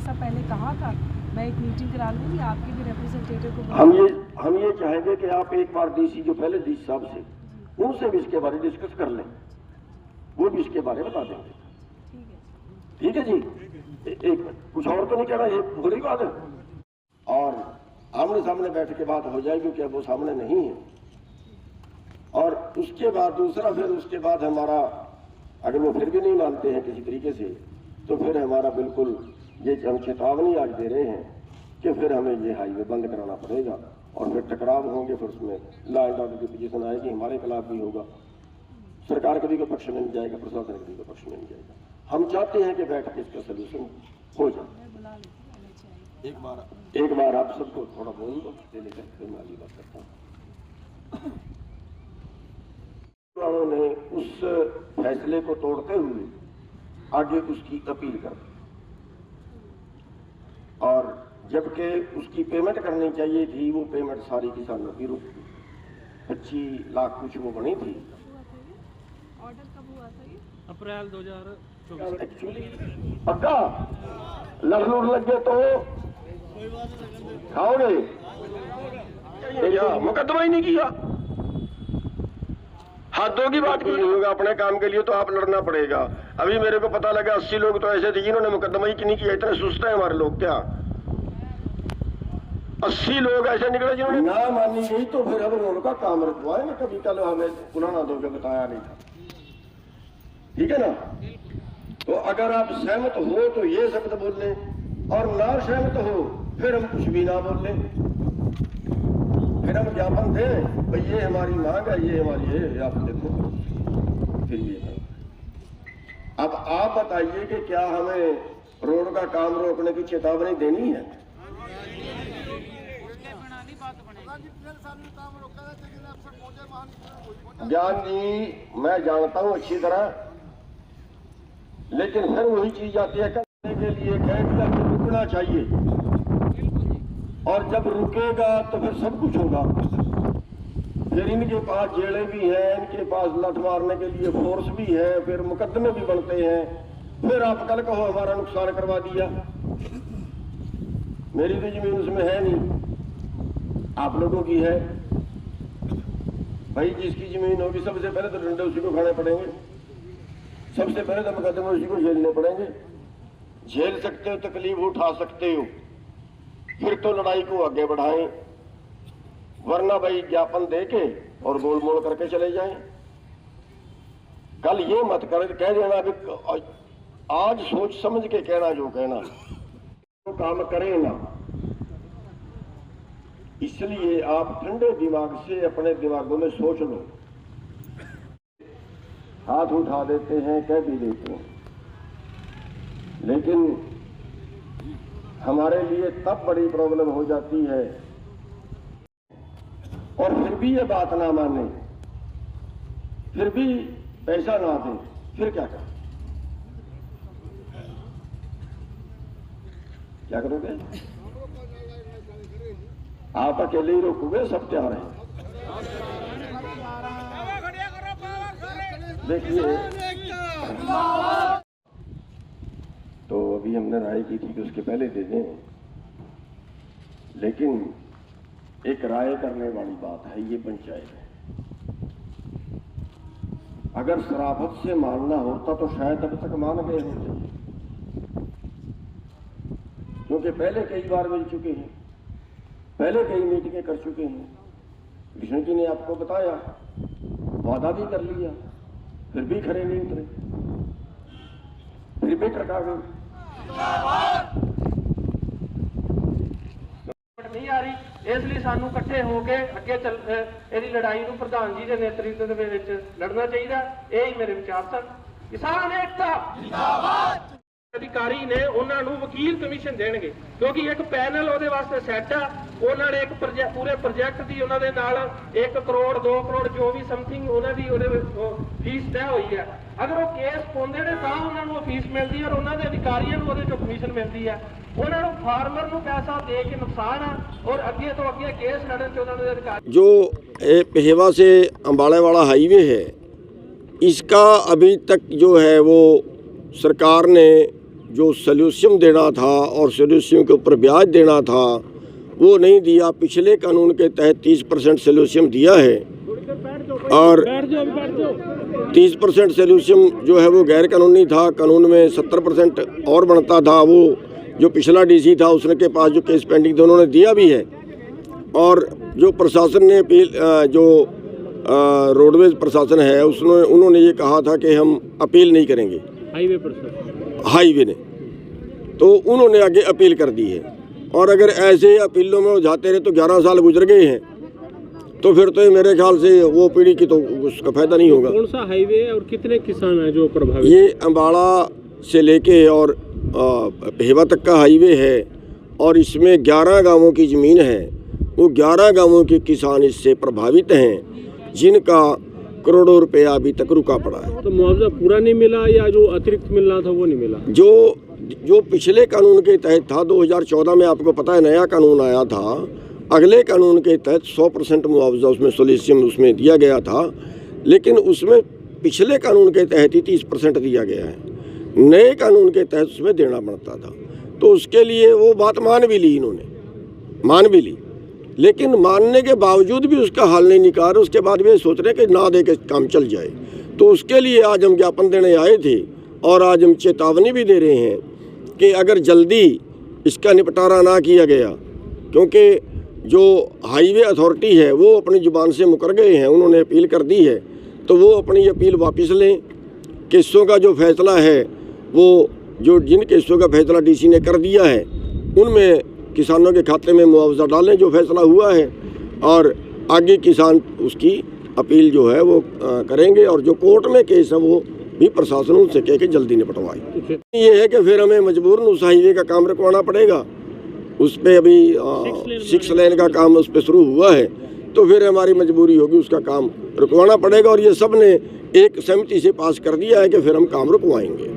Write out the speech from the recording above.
ऐसा पहले कहा था, मैं एक मीटिंग करा लूँगी आपके भी रिप्रेजेंटेटिव को। हम ये चाहेंगे कि आप एक बार डीसी जो पहले डीसी साहब से उनसे भी इसके बारे में डिस्कस कर लें, वो भी इसके बारे में बता देंगे। ठीक है जी, एक कुछ और तो नहीं कहना, ये बुरी बात है। और आमने सामने बैठ के बात हो जाएगी, क्योंकि अब वो सामने नहीं है। और उसके बाद दूसरा, फिर उसके बाद हमारा, अगर वो फिर भी नहीं मानते हैं किसी तरीके से, तो फिर हमारा बिल्कुल ये हम चेतावनी आज दे रहे हैं कि फिर हमें ये हाईवे बंद कराना पड़ेगा। और फिर टकराव होंगे, फिर उसमें लॉ एंड ऑर्डर की पोजीशन आएगी, हमारे खिलाफ भी होगा, सरकार कभी का पक्ष में नहीं जाएगा, प्रशासन कभी का पक्ष में नहीं जाएगा। हम चाहते हैं कि बैठ के इसका सोल्यूशन हो जाए। एक बार आप सबको थोड़ा बोल दो, लेकर फिर मैं आगे बात करता हूँ। उन्होंने उस फैसले को तोड़ते हुए आगे उसकी अपील कर दी, और जबकि उसकी पेमेंट करनी चाहिए थी, वो पेमेंट सारी किसानों की रुक गई। 25 लाख कुछ वो बनी थी। ऑर्डर कब हुआ था ये? अप्रैल 2024। एक्चुअली पक्का लड़ लग गए तो खाओगे, मुकदमा ही नहीं किया। हाथों की बात की होगा अपने काम के लिए, तो आप लड़ना पड़ेगा। अभी मेरे को पता लगा 80 लोग तो ऐसे थे जिन्होंने मुकदमा ही नहीं किया। इतने सुस्त है हमारे लोग क्या? 80 लोग ऐसे निकले जिन्होंने ना मानी गई, तो फिर अब उनका काम रखवाए ना। कभी कल हमें पुराना दोगे बताया नहीं था, ठीक है ना? तो अगर आप सहमत हो तो ये शब्द बोल लें, और ना सहमत हो फिर हम कुछ भी ना बोल लें। फिर हम ज्ञापन दें भाई ये हमारी मांग है, ये हमारी है, आप देखो। फिर ये अब आप बताइए कि क्या हमें रोड का काम रोकने की चेतावनी देनी है? ज्ञान जी मैं जानता हूं अच्छी तरह, लेकिन फिर वही चीज आती है करने के लिए कह दिया कि रुकना चाहिए, और जब रुकेगा तो फिर सब कुछ होगा। फिर इनके पास जेलें भी हैं, इनके पास लठ मारने के लिए फोर्स भी है, फिर मुकदमे भी बनते हैं। फिर आप कल कहो हमारा नुकसान करवा दिया। मेरी तो जमीन उसमें है नहीं, आप लोगों की है। भाई जिसकी जमीन होगी सबसे पहले तो डंडे उसी को खाने पड़ेंगे, सबसे पहले तो मुकदमे उसी को झेलने पड़ेंगे। झेल सकते हो, तकलीफ उठा सकते हो, फिर तो लड़ाई को आगे बढ़ाएं, वरना भाई ज्ञापन देके और गोल मोल करके चले जाएं। कल ये मत कर कह देना कि आज सोच समझ के कहना, जो कहना तो काम करें ना। इसलिए आप ठंडे दिमाग से अपने दिमागों में सोच लो। हाथ उठा देते हैं, कह भी देते हैं, लेकिन हमारे लिए तब बड़ी प्रॉब्लम हो जाती है। और फिर भी ये बात ना माने, फिर भी पैसा ना दे, फिर क्या करें? क्या करोगे? आप अकेले ही रोकोगे? सब तैयार हैं। देखिए, तो अभी हमने राय की थी कि उसके पहले दे दें, लेकिन एक राय करने वाली बात है, ये पंचायत है। अगर शराफत से मानना होता तो शायद अब तक मान गए होते, क्योंकि पहले कई बार मिल चुके हैं, पहले कई मीटिंगें कर चुके हैं। कृष्ण जी ने आपको बताया, वादा भी कर लिया, फिर भी खरे नहीं उतरे, फिर भी टका गए। नहीं आ रही, इसलिए सानू इकट्ठे होके अगे चल ਇਹਦੀ ਲੜਾਈ ਨੂੰ ਪ੍ਰਧਾਨ ਜੀ ਦੇ ਨੇਤਰਤਵ ਦੇ ਵਿੱਚ ਲੜਨਾ ਚਾਹੀਦਾ। ਇਹ ਹੀ ਮੇਰੇ ਵਿਚਾਰ ਸਨ। ਕਿਸਾਨ ਏਕਤਾ ਜਿੰਦਾਬਾਦ। अधिकारी ने उन्होंने वकील कमीशन देंगे, क्योंकि एक पैनल ਉਹਦੇ ਵਾਸਤੇ ਸੈੱਟ ਆ। ਉਹਨਾਂ ਨੇ ਇੱਕ ਪੂਰੇ ਪ੍ਰੋਜੈਕਟ ਦੀ ਉਹਨਾਂ ਦੇ ਨਾਲ 1 ਕਰੋੜ 2 ਕਰੋੜ ਜੋ ਵੀ ਸਮਥਿੰਗ ਉਹਨਾਂ ਦੀ ਉਹਦੇ ਫੀਸ ਤੈਅ ਹੋਈ ਹੈ। ਅਗਰ ਉਹ ਕੇਸ ਪਾਉਂਦੇ ਨੇ ਤਾਂ ਉਹਨਾਂ ਨੂੰ ਫੀਸ ਮਿਲਦੀ ਹੈ, ਔਰ ਉਹਨਾਂ ਦੇ ਅਧਿਕਾਰੀਆਂ ਨੂੰ ਉਹਦੇ ਚੋਂ ਕਮਿਸ਼ਨ ਮਿਲਦੀ ਹੈ। ਉਹਨਾਂ ਨੂੰ ਫਾਰਮਰ ਨੂੰ ਪੈਸਾ ਦੇ ਕੇ ਨੁਕਸਾਨ ਆ, और ਅੱਗੇ ਤੋਂ ਅੱਗੇ ਕੇਸ ਲੜਨ ਚ ਉਹਨਾਂ ਦੇ ਅਧਿਕਾਰ। जो पेहेवा से अंबाला वाला हाईवे है, इसका अभी तक जो है वो सरकार ने जो सॉल्यूशन देना था और सॉल्यूशन के ऊपर ब्याज देना था वो नहीं दिया। पिछले कानून के तहत 30% सॉल्यूशन दिया है और 30% सॉल्यूशन जो है वो गैर कानूनी था। कानून में 70% और बनता था। वो जो पिछला डीसी था उसने के पास जो केस पेंडिंग थे उन्होंने दिया भी है। और जो प्रशासन ने अपील जो रोडवेज प्रशासन है उसने उन्होंने ये कहा था कि हम अपील नहीं करेंगे, हाईवे ने, तो उन्होंने आगे अपील कर दी है। और अगर ऐसे अपीलों में जाते रहे तो 11 साल गुजर गए हैं, तो फिर तो मेरे ख्याल से वो पीढ़ी की तो उसका फायदा नहीं होगा। कौन सा हाईवे है और कितने किसान हैं जो प्रभावित? ये अम्बाड़ा से लेके और भेवा तक का हाईवे है और इसमें 11 गांवों की ज़मीन है। वो 11 गांवों के किसान इससे प्रभावित हैं जिनका करोड़ों रुपया अभी तक रुका पड़ा है। तो मुआवजा पूरा नहीं मिला या जो अतिरिक्त मिलना था वो नहीं मिला? जो पिछले कानून के तहत था 2014 में, आपको पता है नया कानून आया था, अगले कानून के तहत 100% मुआवजा उसमें सॉल्यूशन उसमें दिया गया था, लेकिन उसमें पिछले कानून के तहत ही 30% दिया गया है। नए कानून के तहत उसमें देना पड़ता था। तो उसके लिए वो बात मान भी ली, इन्होंने मान भी ली, लेकिन मानने के बावजूद भी उसका हल नहीं निकाल। उसके बाद भी सोच रहे कि ना दे के काम चल जाए। तो उसके लिए आज हम ज्ञापन देने आए थे और आज हम चेतावनी भी दे रहे हैं कि अगर जल्दी इसका निपटारा ना किया गया, क्योंकि जो हाईवे अथॉरिटी है वो अपनी ज़ुबान से मुकर गए हैं, उन्होंने अपील कर दी है, तो वो अपनी अपील वापस लें। केसों का जो फैसला है वो जो जिन केसों का फैसला डीसी ने कर दिया है उनमें किसानों के खाते में मुआवजा डालें जो फैसला हुआ है, और आगे किसान उसकी अपील जो है वो करेंगे। और जो कोर्ट में केस है वो भी प्रशासन उनसे कह के जल्दी निपटवाए। ये है कि फिर हमें मजबूरन उस हाईवे का काम रुकवाना पड़ेगा। उस पर अभी 6 लेन का काम उस पर शुरू हुआ है, तो फिर हमारी मजबूरी होगी, उसका काम रुकवाना पड़ेगा। और ये सब ने एक सहमति से पास कर दिया है कि फिर हम काम रुकवाएंगे।